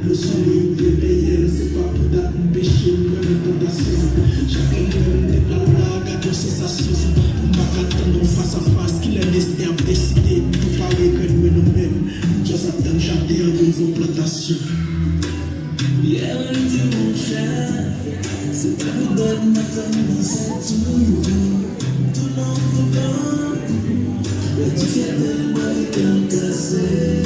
Le soleil réveillé, c'est pas pour d'empêcher une tentation. Chacun est là, garde sensation. Ma attendre face à face, qu'il a décidé à décider. Pour parler que nous-mêmes, just attendre jardin de nos plantations. Yeah, on dit mon cher, c'est pas le bon matin, c'est tout l'enfant. Le ticket de moi est cassé.